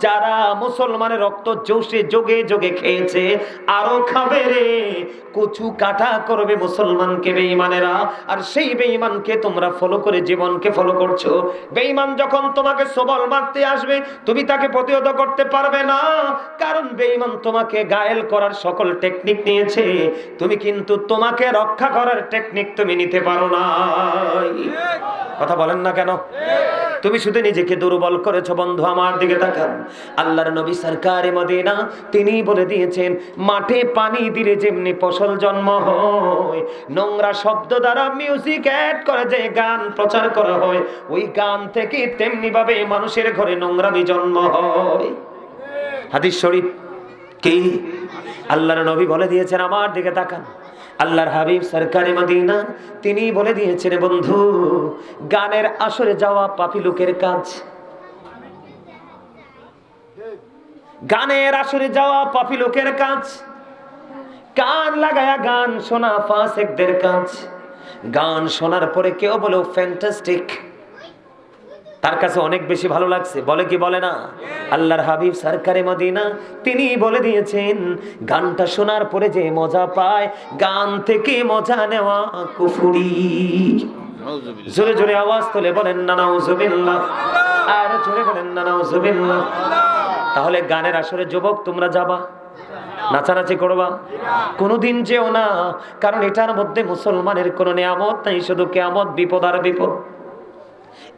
যারা মুসলমানের রক্ত চষে যোগে যোগে খেয়েছে আরো খাবে রে। কচু কাটা করবে মুসলমানকে বেঈমানেরা, আর সেই বেঈমানকে তোমরা ফলো করে জীবনকে ফলো করছো। বেঈমান যখন তোমাকে সবল মারতে আসবে তুমি তাকে প্রতিহত করতে পারবে না, কারণ বেঈমান তোমাকে ঘায়েল করার সকল টেকনিক নিয়েছে, তুমি কিন্তু তোমাকে রক্ষা করার টেকনিক তুমি নিতে পারো না। কথা বলেন না কেন? তুমি শুধু নিজেকে দুর্বল করেছো। বন্ধু আমার দিকে তাকান, আল্লাহর নবী সরকারে মদিনা তিনি বলে দিয়েছেন, মাঠে পানি দিলে যেমনি ফসল জন্ম হয়, নোংরা শব্দ দ্বারা মিউজিক অ্যাড করে যে গান প্রচার করা হয়, ওই গান থেকে তেমনি ভাবে মানুষের ঘরে নোংরামি জন্ম হয়। হাদিস শরীফ কি আল্লাহর নবী বলে দিয়েছেন। আমার দিকে তাকান, আল্লাহর হাবিব সরকারে মদিনা তিনি বলে দিয়েছেন, বন্ধু গানের আসরে যাওয়া পাপী লোকের কাজ। গানের আসরে যাওয়া পাপী লোকের কাজ। কান লাগায়া গান শোনা ফাসিকদের কাজ। গান শোনার পরে কেউ বলে ফ্যান্টাস্টিক, তার কাছে অনেক বেশি ভালো লাগছে, বলে কি বলে না? আল্লাহর হাবিব সরকারে মদিনা তিনি বলে দিয়েছেন, গানটা শোনার পরে যে মজা পায়, গান থেকে মজা নেওয়া কুফরি। জোরে জোরে আওয়াজ তুলে বলেন না নাউজুবিল্লাহ, আর জোরে বলেন না নাউজুবিল্লাহ। তাহলে গানের আসরে যুবক তোমরা যাবা, নাচানাচি করবা? কোনোদিন যেও না, কারণ এটার মধ্যে মুসলমানের কোনো নিয়ামত নাই, শুধু কিয়ামত, বিপদ আর বিপদ।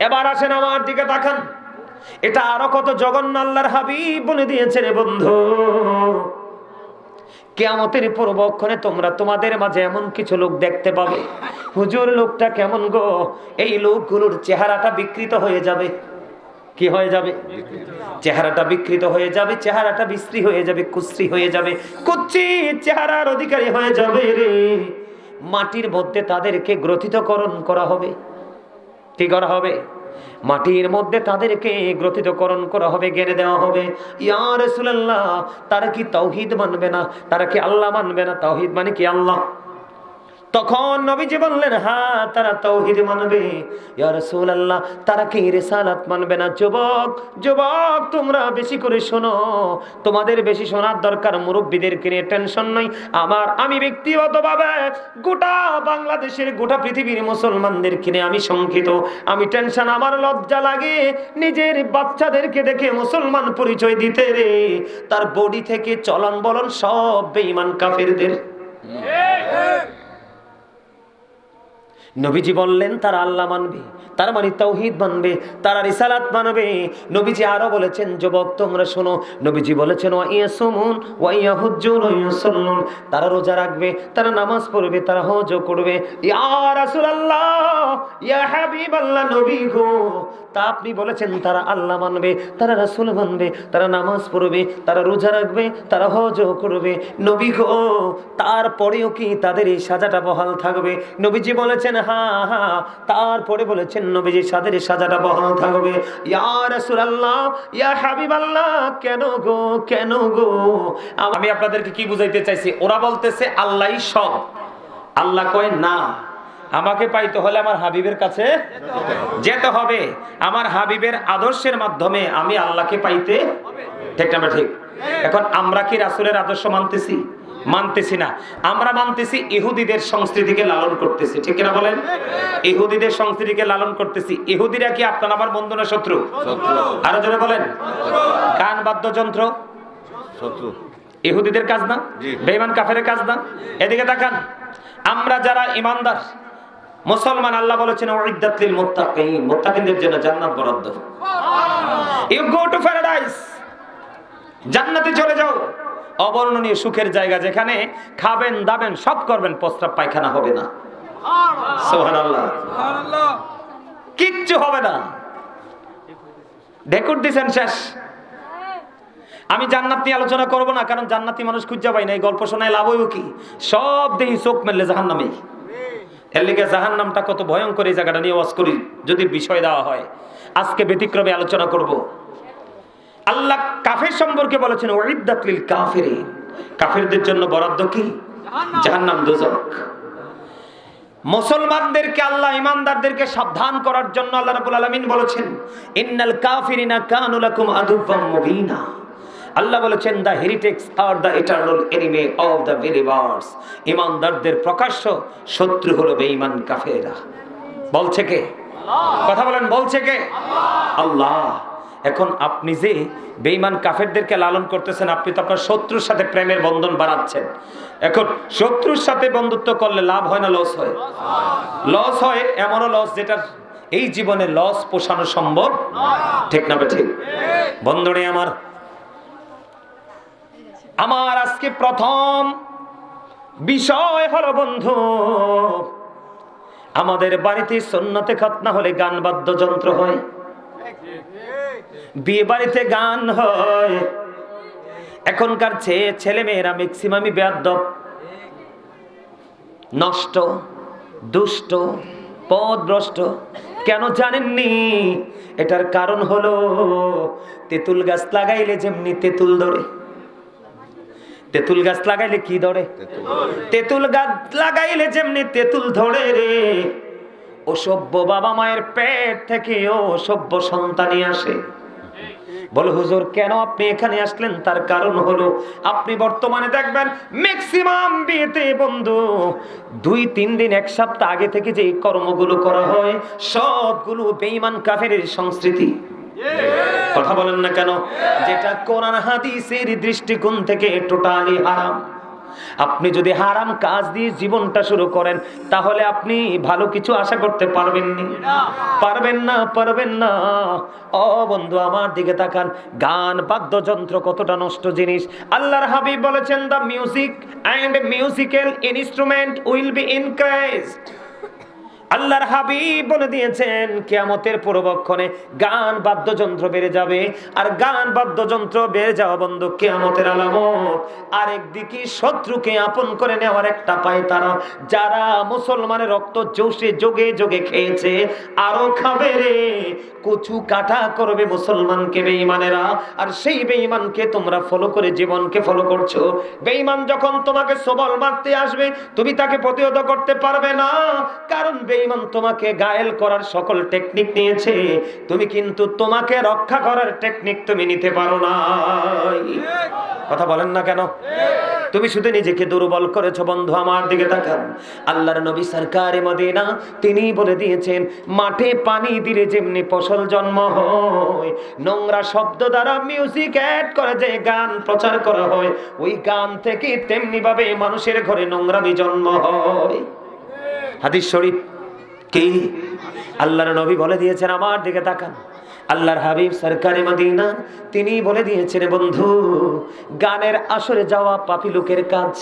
এবার আসেন আমার দিকে তাকান, এটা আরো কত জঘন্য আল্লাহর হাবিব বলে দিয়েছে রে বন্ধু। কিয়ামতের পূর্বক্ষণে তোমরা তোমাদের মাঝে এমন কিছু লোক দেখতে পাবে, হুজুর লোকটা কেমন গো, এই লোকগুলোর চেহারাটা বিকৃত হয়ে যাবে। কি হয়ে যাবে? চেহারাটা বিকৃত হয়ে যাবে, চেহারাটা বিশ্রী হয়ে যাবে, কুশ্রী হয়ে যাবে, কুচ্ছিত চেহারার অধিকারী হয়ে যাবে রে। মাটির মধ্যে তাদেরকে গ্রথিতকরণ করা হবে। কি করা হবে? মাটির মধ্যে তাদেরকে গ্রথিতকরণ করা হবে, গেড়ে দেওয়া হবে। ইয়া রাসূলুল্লাহ, তারা কি তাওহীদ মানবে না? তারা কি আল্লাহ মানবে না? তাওহীদ মানে কি আল্লাহ? তখন নবীজি বললেন, হ্যাঁ তারা তাওহীদ মানবে। ইয়া রাসূলুল্লাহ, তারা কি রিসালাত মানবে না? যুবক যুবক তোমরা বেশি করে শোনো, তোমাদের বেশি শোনার দরকার। মুরব্বীদেরকে নিয়ে টেনশন নাই আমার, আমি ব্যক্তিগতভাবে গোটা বাংলাদেশের গোটা পৃথিবীর মুসলমানদেরকে নিয়ে আমি শঙ্কিত, আমি টেনশন। আমার লজ্জা লাগে নিজের বাচ্চাদেরকে দেখে মুসলমান পরিচয় দিতে রে। তার বডি থেকে চলন বলন সব বেঈমান কাফেরদের। নবীজি বললেন তারা আল্লাহ মানবে, তার মানে তাওহীদ মানবে, তারা রিসালাত মানবে। নবীজি আরো বলেছেন, যুবক তোমরা শোনো, নবীজি বলেছেন ওয়া ইয়াসুমুন ওয়া ইয়াহুজ্জুন ওয়া ইউসাল্লুন, তারা রোজা রাখবে, তারা নামাজ পড়বে, তারা হজ করবে। ইয়া রাসূলুল্লাহ, ইয়া হাবিবাল্লাহ, নবী গো, তা আপনি বলেছেন তারা আল্লাহ মানবে, তারা রাসূল মানবে, তারা নামাজ পড়বে, তারা রোজা রাখবে, তারা হজ করবে। নবী গো, তারপরেও কি তাদের এই সাজাটা বহাল থাকবে? নবীজি বলেছেন হ্যাঁ হ্যাঁ। তারপরে বলেছেন নবীজি সাদের সাজাটা বহাল থাকবে। ইয়া রাসূলুল্লাহ, ইয়া হাবিবাল্লাহ, কেন গো কেন গো? আমি আপনাদেরকে কি বুঝাইতে চাইছি? ওরা বলতেছে আল্লাহই সব, আল্লাহ কয় না, আমাকে পাইতে হলে আমার হাবিবের কাছে যেতে হবে, আমার হাবিবের আদর্শের মাধ্যমে আমি আল্লাহকে পাইতে। ঠিক না ঠিক? এখন আমরা কি রাসূলের আদর্শ মানতেছি? মানতেছি না। আমরা মানতেছি ইহুদিদের সংস্কৃতিকে লালন করতেছি। ঠিক কিনা বলেন? ইহুদিদের সংস্কৃতিকে লালন করতেছি। ইহুদিরা কি আপনার আমার বন্ধু না শত্রু? আরো জোরে বলেন। গান বাদ্যযন্ত্র শত্রু, ইহুদিদের কাজ না, বেঈমান কাফেরের কাজ না। এদিকে তাকান, আমরা যারা ঈমানদার মুসলমান, আল্লাহ বলেছেন উইদ্দাত লিল মুত্তাকিন, মুত্তাকিনদের জন্য জান্নাত বরাদ্দ। ইউ গো টু প্যারাডাইস, জান্নাতে চলে যাও, অবর্ণনীয় সুখের জায়গা, যেখানে খাবেন দাবেন সব করবেন, প্রস্রাব পায়খানা হবে না। সুবহানাল্লাহ, সুবহানাল্লাহ, কিচ্ছু হবে না। ঢেকুর দিছেন শেষ। আমি জান্নাত নিয়ে আলোচনা করব না, কারণ জান্নাতি মানুষ খুঁজে পাই না। এই গল্প শোনায় লাভ হইব কি? সব দেহি চোখ মেললে জাহান্নামে। এর লিগে জাহান্নামটা কত ভয়ঙ্কর, এই জায়গাটা নিয়ে ওয়াজ করি যদি বিষয় দেওয়া হয়। আজকে ব্যতিক্রমে আলোচনা করব। আল্লাহ কাফের সম্পর্কে বলেছেন উইদ্দাত লিল কাফিরিন, কাফেরদের জন্য বরাদ্দ কি? জাহান্নাম, দোজখ। মুসলমানদেরকে, আল্লাহ ইমানদারদেরকে সাবধান করার জন্য আল্লাহ রাব্বুল আলামিন বলেছেন, ইন্নাল কাফিরিনা কানু লাকুম আদুওয়াম মুবিনা। আল্লাহ বলেছেন, দ্য হেরিটেক্স আর the eternal enemy of the believers. ইমানদারদের প্রকাশ্য শত্রু হলো বেঈমান কাফেররা। বলছে কে? কথা বলেন, বলছে কে? আল্লাহ। এখন আপনি যে বেঈমান কাফেরদেরকে লালন করতেছেন, আপনি তো আপনার শত্রুর সাথে প্রেমের বন্ধন বাড়াচ্ছেন। এখন শত্রুর সাথে বন্ধুত্ব করলে লাভ হয় না লস হয়? লস হয়, এমনও লস যেটা এই জীবনে লস পোষানো সম্ভব, ঠিক না ঠিক? বন্ধুরে আমার আজকে প্রথম বিষয় হলো বন্ধু, আমাদের বাড়িতে সুন্নতে খতনা হলে গান বাদ্যযন্ত্র হয়, বিয়ে বাড়িতে গান হয়। এখনকার ছেলে মেয়েরা ম্যাক্সিমামই বেয়াদব, নষ্ট, দুষ্ট, পথভ্রষ্ট। কেন জানেননি? এটার কারণ হলো তেঁতুল গাছ লাগাইলে যেমনি তেঁতুল ধরে, তেঁতুল গাছ লাগাইলে কি ধরে? তেঁতুল গাছ লাগাইলে যেমনি তেঁতুল ধরে রে, অসভ্য বাবা মায়ের পেট থেকে অসভ্য সন্তানই আসে। বলো হুজুর কেন আপনি এখানে আসলেন? তার কারণ হলো আপনি বর্তমানে দেখবেন ম্যাক্সিমাম বিয়েতে বন্ধু 2-3 দিন, 1 সপ্তাহ আগে থেকে যে কর্মগুলো করা হয় সবগুলো বেঈমান কাফেরের সংস্কৃতি। কথা বলেন না কেন? যেটা কোরআন হাদিসের দৃষ্টিকোণ থেকে টোটালি হারাম। আপনি যদি হারাম কাজ দিয়ে জীবনটা শুরু করেন তাহলে আপনি ভালো কিছু আশা করতে পারবেন না, পারবেন না, পারবেন না। ও বন্ধু আমার দিকে তাকান, গান বাদ্যযন্ত্র কতটা নষ্ট জিনিস। আল্লাহর হাবিব বলেছেন, the music and musical instrument will be increased. আল্লাহর হাবিব বলে দিয়েছেন কিয়ামতের পূর্বক্ষণে গান বাদ্যযন্ত্র বেড়ে যাবে। আর গান বাদ্যযন্ত্র বেড়ে যাওয়া বন্ধু কিয়ামতের আলামত। আরেকদিকে শত্রুকে আপন করে নেওয়ার একটা পায় তারা, যারা মুসলমানের রক্ত জোশে যোগে যোগে খেয়েছে আরো খাবে রে, কচু কাটা করবে মুসলমানকে বেঈমানেরা। আর সেই বেঈমানকে তোমরা ফলো করে জীবনকে ফলো করছো। বেঈমান যখন তোমাকে সবল মারতে আসবে তুমি তাকে প্রতিহত করতে পারবে না, কারণ বেঈমান তোমাকে গায়েল করার সকল টেকনিক নিয়েছে, তুমি কিন্তু তোমাকে রক্ষা করার টেকনিক তুমি নিতে পারো না। কথা বলেন না কেন? তুমি শুধু নিজেকে দুর্বল করেছো। বন্ধু আমার দিকে তাকান, আল্লাহর নবী সরকারে মদিনা তিনি বলে দিয়েছেন, মাঠে পানি দিলে যেমনি ফসল জন্ম হয়, নোংরা শব্দ দ্বারা মিউজিক অ্যাড করে যে গান প্রচার করা হয়, ওই গান থেকে তেমনি ভাবে মানুষের ঘরে নোংরামি জন্ম হয়। হাদিস শরীফ কি? আল্লাহর নবী বলে দিয়েছেন। আমার দিকে তাকান, আল্লাহর হাবিব সরকারে মদিনা তিনি বলে দিয়েছেন, বন্ধু গানের আসরে যাওয়া পাপী লোকের কাজ,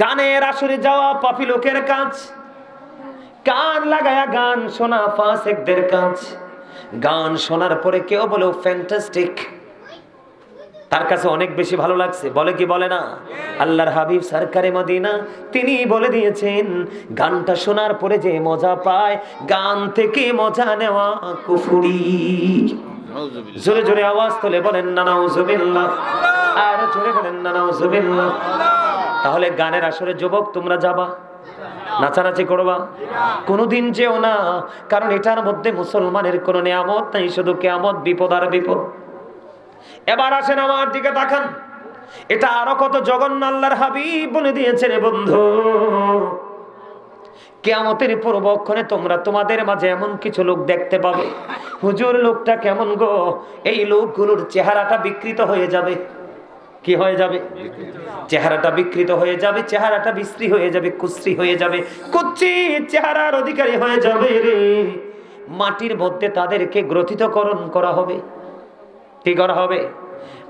গানের আসরে যাওয়া পাপী লোকের কাজ, কান লাগায়া গান শোনা ফাসিকদের কাজ। গান শোনার পরে কেউ বলে ফ্যান্টাস্টিক, তার কাছে অনেক বেশি ভালো লাগছে, বলে কি বলে না? আল্লাহর হাবিব সরকারে মদিনা তিনি বলে দিয়েছেন, গানটা শোনার পরে যে মজা পায়, গান থেকে মজা নেওয়া কুফরি। জোরে জোরে আওয়াজ তুলে বলেন না নাউজুবিল্লাহ, আর জোরে বলেন না নাউজুবিল্লাহ। তাহলে গানের আসরে যুবক তোমরা যাবা, নাচানাচি করবা? কোনোদিন যেও না, কারণ এটার মধ্যে মুসলমানের কোনো নিয়ামত নাই, শুধু কিয়ামত, বিপদ আর বিপদ। এবার আসেন আমার দিকে তাকান, এটা আরো কত জঘন্য আল্লাহর হাবিব বলে দিয়েছেন বন্ধু। কিয়ামতের পূর্বক্ষণে তোমরা তোমাদের মাঝে এমন কিছু লোক দেখতে পাবে, হুজুর লোকটা কেমন গো? এই লোকগুলোর চেহারাটা বিকৃত হয়ে যাবে। কি হয়ে যাবে? চেহারাটা বিকৃত হয়ে যাবে, চেহারাটা বিশ্রী হয়ে যাবে, কুশ্রী হয়ে যাবে, কুচ্ছিত চেহারার অধিকারী হয়ে যাবে রে। মাটির মধ্যে তাদেরকে গ্রথিতকরণ করা হবে। কি করা হবে?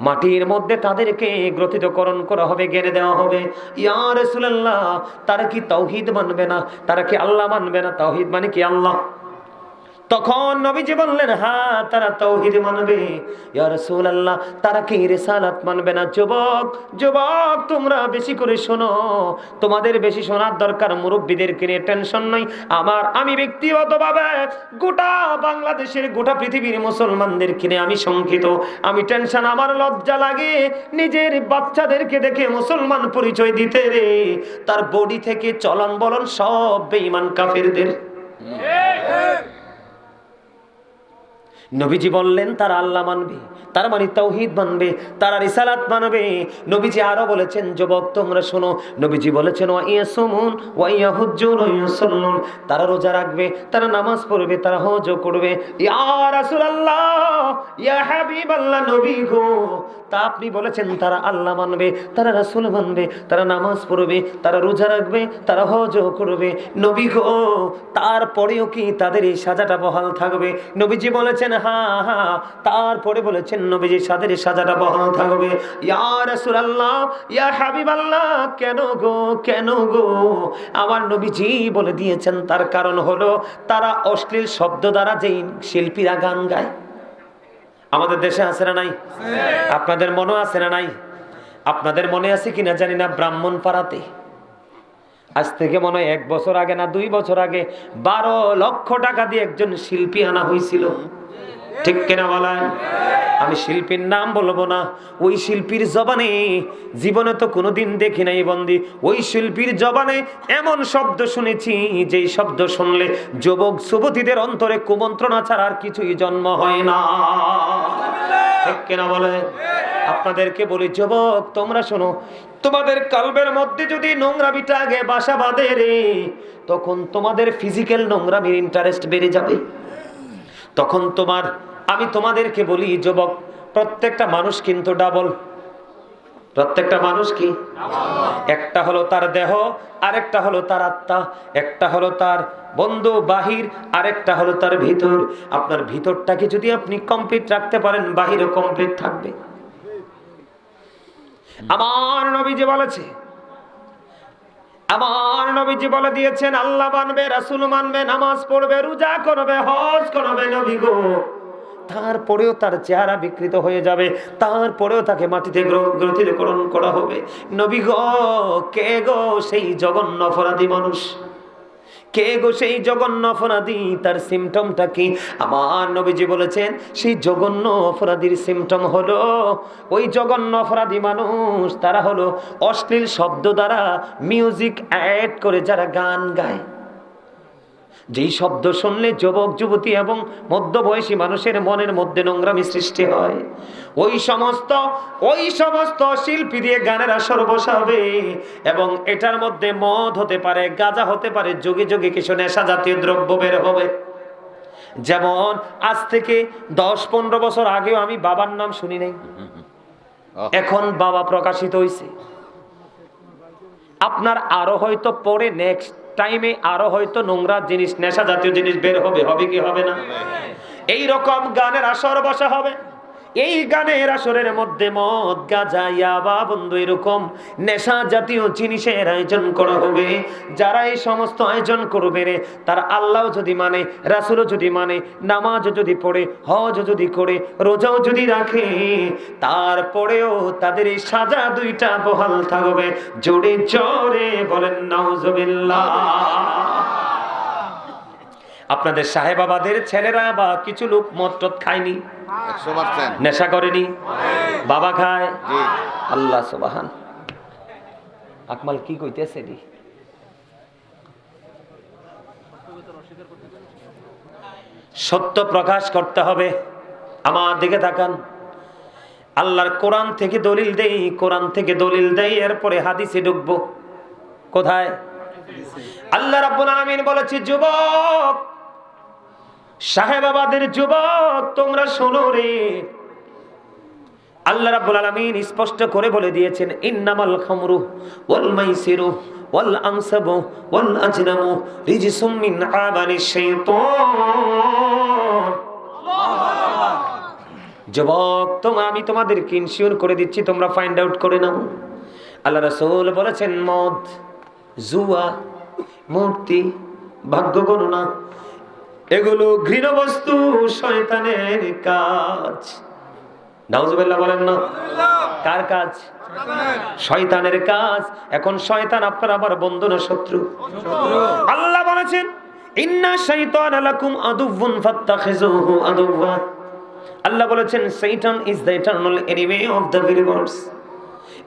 মাটির মধ্যে তাদেরকে গ্রথিতকরণ করা হবে, গেড়ে দেওয়া হবে। ইয়া রাসূলুল্লাহ, তারা কি তাওহীদ মানবে না? তারা কি আল্লাহ মানবে না? তাওহীদ মানে কি? আল্লাহ। তখন নবীজি বললেন, হ্যাঁ তারা তাওহীদ মানবে। ইয়া রাসূলুল্লাহ, তারা কি রিসালাত মানবে না? যুবক যুবক তোমরা বেশি করে শোনো, তোমাদের বেশি শোনার দরকার, মুরব্বীদেরকে নিয়ে টেনশন নাই। আমি ব্যক্তিগতভাবে গোটা বাংলাদেশের গোটা পৃথিবীর মুসলমানদেরকে নিয়ে আমি শঙ্কিত, আমি টেনশন, আমার লজ্জা লাগে নিজের বাচ্চাদেরকে দেখে মুসলমান পরিচয় দিতে রে। তার বডি থেকে চলন বলন সব বেঈমান কাফেরদের। নবীজি বললেন তারা আল্লাহ মানবে, তার মানে তাওহীদ মানবে, তারা রিসালাত মানবে। নবীজি আরো বলেছেন, যুবক তোমরা শোনো, নবীজি বলেছেন ওয়া ইয়াসুমুন ওয়া ইয়াহুজ্জুন ওয়া ইউসাল্লুন, তারা রোজা রাখবে, তারা নামাজ পড়বে, তারা হজ করবে। ইয়া রাসূলুল্লাহ, ইয়া হাবিবাল্লাহ, নবী গো, তা আপনি বলেছেন তারা আল্লাহ মানবে, তারা রাসূল মানবে, তারা নামাজ পড়বে, তারা রোজা রাখবে, তারা হজ করবে। নবী গো, তারপরেও কি তাদের এই সাজাটা বহাল থাকবে? নবীজি বলেছেন হ্যাঁ হ্যাঁ। তারপরে বলেছেন নবীজি সাদের সাজাটা বহাল থাকবে। ইয়া রাসূলুল্লাহ, ইয়া হাবিবাল্লাহ, কেন গো কেন গো? আমার নবীজি বলে দিয়েছেন তার কারণ হলো তারা অশ্লীল শব্দ দ্বারা যেই শিল্পীরা গান গায়, আমাদের দেশে আছে না নাই? আপনাদের মনে আছে না নাই? আপনাদের মনে আছে কিনা জানি না, ব্রাহ্মণপাড়াতে আজ থেকে মনে হয় 1 বছর আগে না 2 বছর আগে 12 লক্ষ টাকা দিয়ে একজন শিল্পী আনা হয়েছিল, ঠিক কিনা বলেন? আমি শিল্পীর নাম বলবো না। ওই শিল্পীর জবানে জীবনে তো কোনোদিন দেখি নাই বন্দি, ওই শিল্পীর জবানে এমন শব্দ শুনেছি যেই শব্দ শুনলে যুবক যুবতীদের অন্তরে কুমন্ত্রণা ছাড়া আর কিছুই জন্ম হয় না, ঠিক কিনা বলে? আপনাদেরকে বলি যুবক তোমরা শোনো, তোমাদের কলবের মধ্যে যদি নোংরামিটা আগে বাসা বাঁধে রে, তখন তোমাদের ফিজিক্যাল নোংরামির ইন্টারেস্ট বেড়ে যাবে। তখন আমি তোমাদেরকে বলি যুবক, প্রত্যেকটা মানুষ কিন্তু ডাবল। প্রত্যেকটা মানুষ কি? একটা হলো তার দেহ, আরেকটা হলো তার আত্মা, একটা হলো তার বন্ধু বাহির, আরেকটা হলো তার ভিতর। আপনার ভিতরটাকে যদি আপনি কমপ্লিট রাখতে পারেন, বাহিরও কমপ্লিট থাকবে। আমার নবীজি বলেছে, আমার নবীজি বলে দিয়েছেন আল্লাহ মানবে, রাসূল মানবে, নামাজ পড়বে, রোজা করবে, হজ করবে নবী গো, তারপরেও তার চেহারা বিকৃত হয়ে যাবে, তারপরেও তাকে মাটিতে গ্রথিকরণ করা হবে। নবী গো, কে গো সেই জঘন্য অপরাধী মানুষ? কে গো সেই জঘন্য অপরাধী? তার সিমটমটা কি? আমার নবীজি বলেছেন সেই জঘন্য অপরাধীর সিমটম হলো, ওই জঘন্য অপরাধী মানুষ তারা হলো অশ্লীল শব্দ দ্বারা মিউজিক অ্যাড করে যারা গান গায়। যেই শব্দ শুনলে যুবক যুবতী এবং মধ্যবয়সী মানুষের মনের মধ্যে নোংরামি সৃষ্টি হয়, ওই সমস্ত শিল্পী দিয়ে গানের আসর বসাবে। এবং এটার মধ্যে মদ হতে পারে, গাঁজা হতে পারে, যোগে যোগে কিছু নেশা জাতীয় দ্রব্য বের হবে। যেমন আজ থেকে 10-15 বছর আগেও আমি বাবার নাম শুনি নাই, এখন বাবা প্রকাশিত হয়েছে। আপনার আরো হয়তো পরে নেক্সট টাইমে আরো হয়তো নোংরা জিনিস, নেশা জাতীয় জিনিস বের হবে, হবে কি হবে না? এই রকম গানের আসর বসা হবে। এই গানের আসরের মধ্যে মদ, গাঁজা, ইয়াবা, বন্ধু এরকম নেশা জাতীয় জিনিসের আয়োজন করা হবে। যারা এই সমস্ত আয়োজন করবে রে, তার আল্লাহ যদি মানে, রাসূলও যদি মানে, নামাজও যদি পড়ে, হজ যদি করে, রোজাও যদি রাখে, তারপরেও তাদের এই সাজা দুইটা বহাল থাকবে। জোরে জোরে বলেন নাউজুবিল্লাহ। আপনাদের সাহেবাবাদের ছেলেরা বা কিছু লোক মদ টদ খায়নি, 100% নেশা করেনি, বাবা খায়। আল্লাহ সুবহান। আকমাল কি কইতেছে রে? সত্য প্রকাশ করতে হবে। আমার দিকে তাকান, আল্লাহর কোরআন থেকে দলিল দেই, কোরআন থেকে দলিল দেই, এরপরে হাদিসে ঢুকবো। কোথায়? আল্লাহ রাব্বুল আলামিন বলেছে, যুবক, সাহেবাবাদের যুবক, তোমরা শোনো রে। আল্লাহ রাব্বুল আলামিন স্পষ্ট করে বলে দিয়েছেন, ইন্নামাল খামরু ওয়াল মাইসিরু ওয়াল আনসাবু ওয়াল আজলামু রিজসুম মিন আমালিশ শাইতান। যুবক, আমি তোমাদেরকে ইনশিওর করে দিচ্ছি, তোমরা ফাইন্ড আউট করে নাও। আল্লাহ রাসূল বলেছেন, মদ, জুয়া, মূর্তি, ভাগ্য গণনা, এগুলো ঘৃণ বস্তু, শয়তানের কাজ। নাউজুবিল্লাহ বলেন না। কার কাজ? শয়তানের কাজ। এখন শয়তান আপনার আমার বন্ধু না শত্রু? আল্লাহ বলেছেন ইন্না শাইতানা লাকুম আদুউন ফাত্তাখিযুহু আদুওয়া। আল্লাহ বলেছেন শয়তান is the eternal enemy of the believers.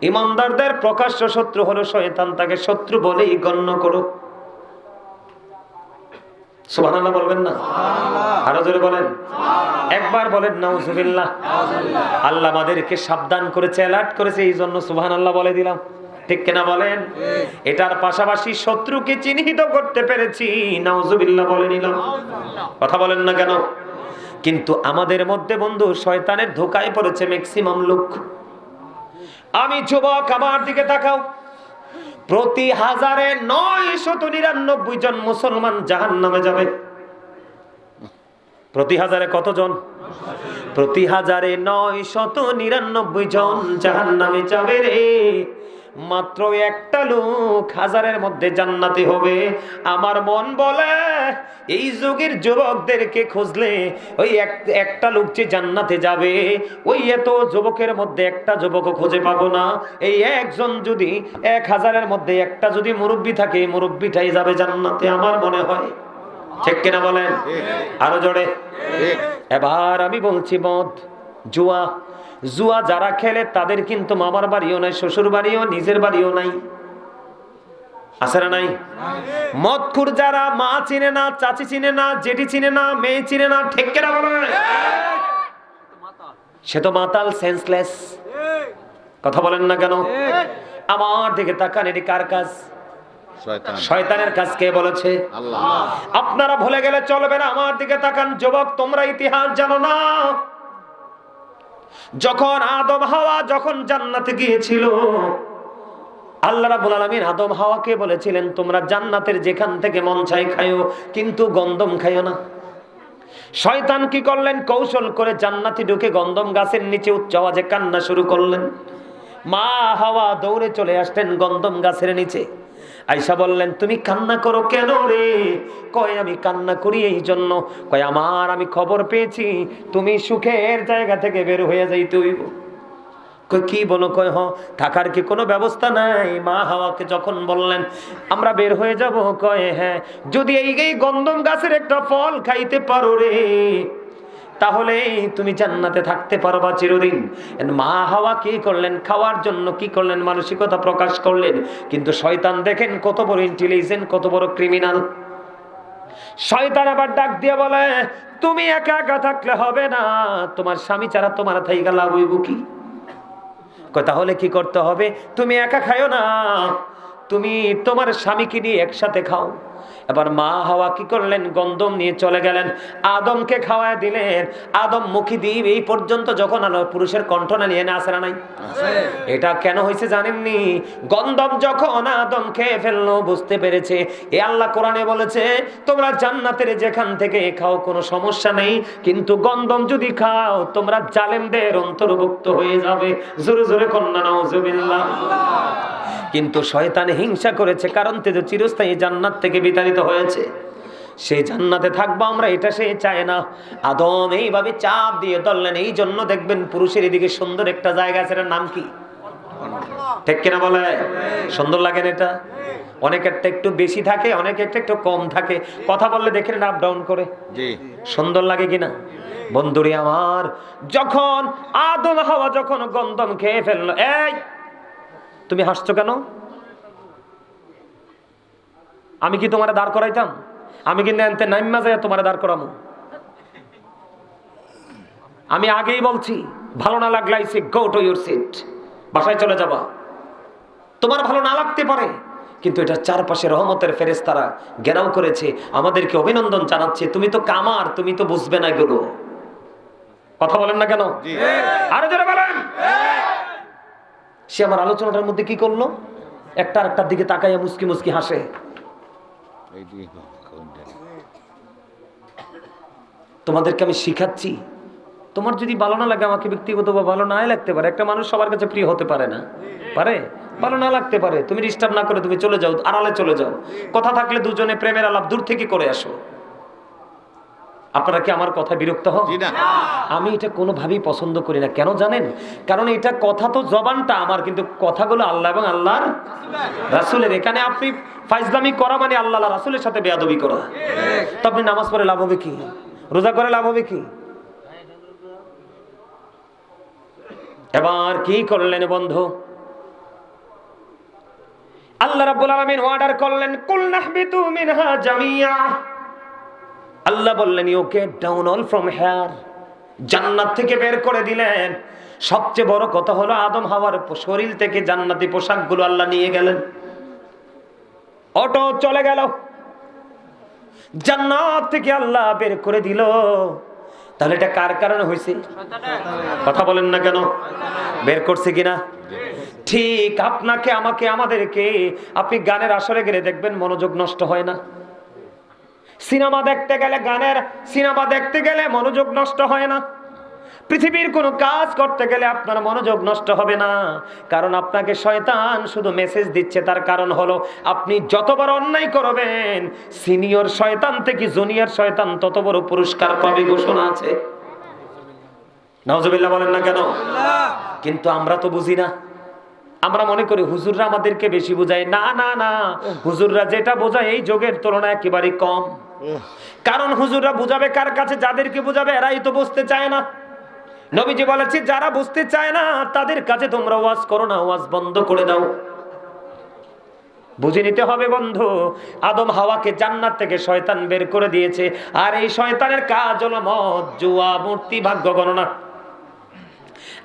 ঈমানদারদের প্রকাশ্য শত্রু হলো শয়তান, তাকে শত্রু বলেই গণ্য করো। সুবহানাল্লাহ বলবেন না? আরো জোরে বলেন, একবার বলেন নাউজুবিল্লাহ। আল্লাহ আমাদেরকে সাবধান করেছে, অ্যালার্ট করেছে, এই জন্য সুবহানাল্লাহ বলে দিলাম। ঠিক কিনা বলেন? এটার পাশাপাশি শত্রুকে চিহ্নিত করতে পেরেছি, নাউজুবিল্লাহ বলে নিলাম। কথা বলেন না কেন? কিন্তু আমাদের মধ্যে বন্ধু শয়তানের ধোঁকায় পড়েছে ম্যাক্সিমাম লোক। আমি যুবক, আমার দিকে তাকাও। প্রতি 1000-999 জন মুসলমান জাহান্নামে যাবে। প্রতি 1000 কতজন? প্রতি 1000-999 জন জাহান্নামে যাবে রে। মাত্র একটা লোক 1000-এর মধ্যে জান্নাতি হবে। আমার মন বলে এই যুগের যুবকদেরকে খুঁজলে ওই একটা লোক যে জান্নাতে যাবে, ওই এত যুবকের মধ্যে একটা যুবকও খুঁজে পাবো না। এই একজন যদি 1000-এর মধ্যে একটা যদি মুরব্বি থাকে, মুরব্বিটাই যাবে জান্নাতে আমার মনে হয়। ঠিক কিনা বলেন? আরো জোরে। এবার আমি বলছি মদ, জুয়া। জুয়া যারা খেলে তাদের কিন্তু মামার বাড়িও নাই, শ্বশুর বাড়িও, নিজের বাড়িও নাই। আছে না নাই? মদখুর যারা, মা চিনে না, চাচি চিনে না, জেঠি চিনে না, মেয়ে চিনে না। ঠিক কিনা বলে? সে তো মাতাল, সেন্সলেস। কথা বলেন না কেন? আমার দিকে তাকান, এটি কার কাজ? শয়তানের কাজ। কে বলেছে? আল্লাহ। আপনারা ভুলে গেলে চলবে না। আমার দিকে তাকান যুবক, তোমরা ইতিহাস জানো না? যখন আদম হাওয়া যখন জান্নাতে গিয়েছিল, আল্লাহ রাব্বুল আলামিন আদম হাওয়াকে বলেছিলেন তোমরা জান্নাতের যেখান থেকে মন চাই খায়ো, কিন্তু গন্ধম খাইও না। শয়তান কি করলেন? কৌশল করে জান্নাতে ঢুকে গন্ধম গাছের নিচে উচ্চ আওয়াজে কান্না শুরু করলেন। মা হাওয়া দৌড়ে চলে আসলেন গন্ধম গাছের নিচে। আয়েশা বললেন তুমি কান্না করো কেন রে? কয় আমি কান্না করি এই জন্য, কয় আমি খবর পেয়েছি তুমি সুখের জায়গা থেকে বের হয়ে যাইতে হইব। কয় কি বলো? কয় হ, থাকার কি কোনো ব্যবস্থা নাই? মা হাওয়াকে যখন বললেন আমরা বের হয়ে যাব, কয় হ্যাঁ, যদি এই গন্ধম গাছের একটা ফল খাইতে পারো রে, তাহলে তুমি জান্নাতে থাকতে পারবা চিরদিন। মা হাওয়া কি করলেন? খাওয়ার জন্য কি করলেন? মানসিকতা প্রকাশ করলেন। কিন্তু শয়তান দেখেন কত বড় ইন্টেলিজেন্ট, কত বড় ক্রিমিনাল। শয়তান আবার ডাক দিয়ে বলে তুমি একা একা থাকলে হবে না, তোমার স্বামী ছাড়া তোমার থাইকা লাভ হইব কি? কয় তাহলে কি করতে হবে? তুমি একা খাও না, তুমি তোমার স্বামীকে নিয়ে একসাথে খাও। এবার মা হাওয়া কি করলেন? গন্ধম নিয়ে চলে গেলেন, আদমকে খাওয়ায় দিলেন। আদম মুখী দ্বীপ এই পর্যন্ত যখন আলো পুরুষের কণ্ঠ না নিয়ে না আসে না নাই? এটা কেন হয়েছে জানেননি? গন্ধম যখন আদম খেয়ে ফেললো, বুঝতে পেরেছে এ আল্লাহ কোরআনে বলেছে তোমরা জান্নাতের যেখান থেকে খাও কোনো সমস্যা নেই, কিন্তু গন্ধম যদি খাও তোমরা জালেমদের অন্তর্ভুক্ত হয়ে যাবে। জোরে জোরে কন্যা নাউজুবিল্লাহ। কিন্তু শয়তান হিংসা করেছে, কারণ তে চিরস্থায়ী জান্নাত থেকে বিতাড়িত হয়েছে। সেই জান্নাতে থাকবো আমরা, এটা সে চায় না। আদম এইভাবে চাপ দিয়ে ধরলেন। এই জন্য দেখবেন পুরুষের এদিকে সুন্দর একটা জায়গা আছে, এটার নাম কি? ঠিক কিনা বলে? সুন্দর লাগে না এটা? অনেকেরটা একটু বেশি থাকে, অনেকেরটা একটু কম থাকে। কথা বললে দেখেন আপ ডাউন করে। সুন্দর লাগে কিনা? বন্ধুরে আমার, যখন আদম হাওয়া যখন গন্ধম খেয়ে ফেললো, এই তুমি হাসছো কেন? আমি কি তোমার দাঁড় করাইতাম? আমি কিন্তু এনতে নাইম্মা যায় তোমার দাঁড় করামো। আমি আগেই বলছি ভালো না লাগলে আইসে গো টু ইউর সিট, বাসায় চলে যাবা। তোমার ভালো না লাগতে পারে, কিন্তু এটা চারপাশে রহমতের ফেরেশতারা ঘেরাও করেছে, আমাদেরকে অভিনন্দন জানাচ্ছে। তুমি তো কামার, তুমি তো বুঝবে না এগুলো। কথা বলেন না কেন? আরো জোরে বলেন। সে আমার আলোচনাটার মধ্যে কি করলো? একটা আরেকটার দিকে তাকাইয়া মুস্কি মুস্কি হাসে। তোমাদেরকে আমি শিখাচ্ছি, তোমার যদি ভালো না লাগে, আমাকে ব্যক্তিগত বা ভালো নাই লাগতে পারে, একটা মানুষ সবার কাছে প্রিয় হতে পারে না, পারে? ভালো না লাগতে পারে, তুমি ডিস্টার্ব না করে তুমি চলে যাও, আড়ালে চলে যাও। কথা থাকলে দুজনে প্রেমের আলাপ দূর থেকে করে আসো। আপনারা কি আমার কথা বিরক্ত হন? আমি এটা কোনোভাবেই পছন্দ করি না। কেন জানেন? কারণ এটা কথা তো জবানটা আমার, কিন্তু কথাগুলো আল্লাহ এবং আল্লাহর রাসূলের। এখানে আপনি ফাইজলামি করা মানে আল্লাহ রাসূলের সাথে বেয়াদবি করা। তো আপনি নামাজ পড়ে লাভ হবে কি? রোজা করে লাভ হবে কি? এবার কি করলেন বন্ধু? আল্লাহ রাব্বুল আলামিন অর্ডার করলেন, কুল নাহবিতু মিনহা জামিয়া। আল্লাহ বললেন, you get down all from here. জান্নাত থেকে বের করে দিলেন। সবচেয়ে বড় কথা হলো আদম হাওয়ার শরীর থেকে জান্নাতি পোশাকগুলো আল্লাহ নিয়ে গেলেন। অটো চলে গেল, জান্নাত থেকে আল্লাহ বের করে দিল। তাহলে এটা কার কারণে হয়েছে? কথা বলেন না কেন? বের করছে কিনা? ঠিক আপনাকে, আমাকে, আমাদেরকে। আপনি গানের আসরে গেলে দেখবেন মনোযোগ নষ্ট হয় না। সিনেমা দেখতে গেলে, গানের সিনেমা দেখতে গেলে মনোযোগ নষ্ট হয় না। পৃথিবীর কোনো কাজ করতে গেলে আপনার মনোযোগ নষ্ট হবে না। কারণ আপনাকে শয়তান শুধু মেসেজ দিচ্ছে। তার কারণ হলো আপনি যত বড় অন্যায় করবেন, সিনিয়র শয়তান থেকে জুনিয়র শয়তান তত বড় পুরস্কার পাবে, ঘোষণা আছে। নাউজুবিল্লাহ বলেন না কেন? কিন্তু আমরা তো বুঝি না। আমরা মনে করি হুজুররা আমাদেরকে বেশি বোঝায়। না না না, হুজুররা যেটা বোঝায় এই যুগের তুলনায় একেবারে কম। কারণ হুজুররা বুঝাবে কার কাছে? যাদেরকে বুঝাবে এরাই তো বুঝতে চায় না। নবীজি বলেছে, যারা বুঝতে চায় না তাদের কাছে তোমরা ওয়াজ করো না, ওয়াজ বন্ধ করে দাও। বুঝে নিতে হবে বন্ধু, আদম হাওয়াকে জান্নাত থেকে শয়তান বের করে দিয়েছে। আর এই শয়তানের কাজ হলো মদ, জুয়া, মূর্তি, ভাগ্য গণনা।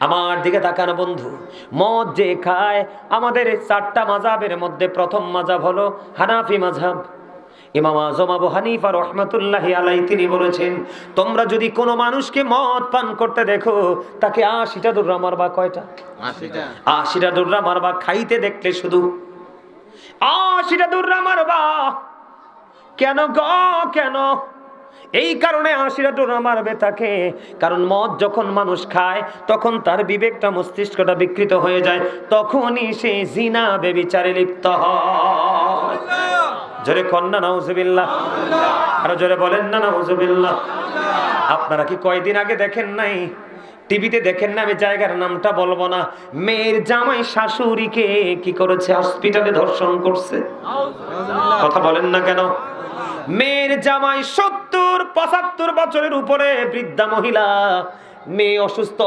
আমার দিকে তাকানো বন্ধু, মদ যে খায়, আমাদের 4টা মাযহাবের মধ্যে প্রথম মাযহাব হলো হানাফি মাযহাব। ইমাম আযম আবু হানিফা রাহমাতুল্লাহি আলাইহি তিনি বলেছেন, তোমরা যদি কোনো মানুষকে মদ পান করতে দেখো, তাকে 80টা দৌড়া মারবা। কয়টা? 80টা দৌড়া মারবা। খাইতে দেখলে শুধু 80টা দৌড়া মারবা। কেন গো, কেন? এই কারণে 80টা দৌড়া মারবে তাকে। কারণ মদ যখন মানুষ খায় তখন তার বিবেকটা, মস্তিষ্কটা বিকৃত হয়ে যায়। তখনই সে জিনা ব্যভিচারে লিপ্ত হয়। জোরে কন্যা নাউজুবিল্লাহ, আরো জোরে বলেন না নাউজুবিল্লাহ। আপনারা কি কয়দিন আগে দেখেন নাই, টিভিতে দেখেন না, আমি জায়গার নামটা বলবো না, মেয়ের জামাই শাশুড়িকে কি করেছে? হসপিটালে ধর্ষণ করছে। কথা বলেন না কেন? মেয়ের জামাই 70-75 বছরের উপরে বৃদ্ধা মহিলা, মেয়ে অসুস্থ।